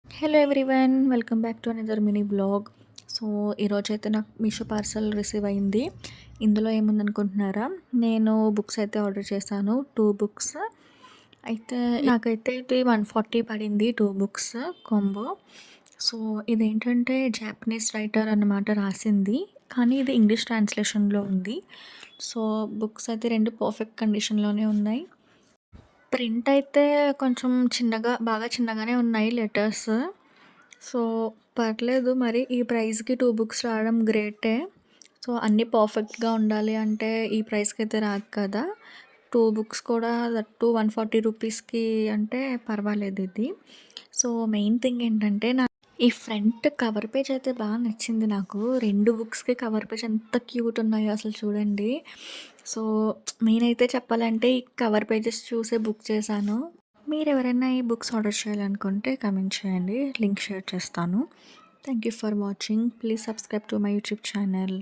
Hello everyone, welcome back to another mini blog. So ఈరోజైతే నాకు Meesho parcel receive అయింది. ఇందులో ఏముందనుకుంటున్నారా, నేను బుక్స్ అయితే ఆర్డర్ చేశాను. 2 బుక్స్ అయితే నాకైతే ఇది 140 పడింది. 2 బుక్స్ కాంబో. సో ఇదేంటంటే జాపనీస్ రైటర్ అన్నమాట రాసింది, కానీ ఇది ఇంగ్లీష్ ట్రాన్స్లేషన్లో ఉంది. సో బుక్స్ అయితే 2 పర్ఫెక్ట్ కండిషన్లోనే ఉన్నాయి. ప్రింట్ అయితే కొంచెం చిన్నగా, బాగా చిన్నగానే ఉన్నాయి లెటర్స్. సో పర్లేదు, మరి ఈ ప్రైస్‌కి 2 బుక్స్ రావడం గ్రేటే. సో అన్నీ పర్ఫెక్ట్‌గా ఉండాలి అంటే ఈ ప్రైస్‌కైతే రాదు కదా! 2 బుక్స్ కూడా దట్ 140 రూపీస్‌కి అంటే పర్వాలేదు ఇది. సో మెయిన్ థింగ్ ఏంటంటే ఈ ఫ్రంట్ కవర్ పేజ్ అయితే బాగా నచ్చింది నాకు. 2 బుక్స్‌కి కవర్ పేజ్ ఎంత క్యూట్ ఉన్నాయో అసలు చూడండి. సో నేనైతే చెప్పాలంటే ఈ కవర్ పేజెస్ చూసే బుక్ చేశాను. మీరెవరైనా ఈ బుక్స్ ఆర్డర్ చేయాలనుకుంటే కామెంట్ చేయండి. లింక్ షేర్ చేస్తాను. Thank you for watching. Please subscribe to my YouTube channel.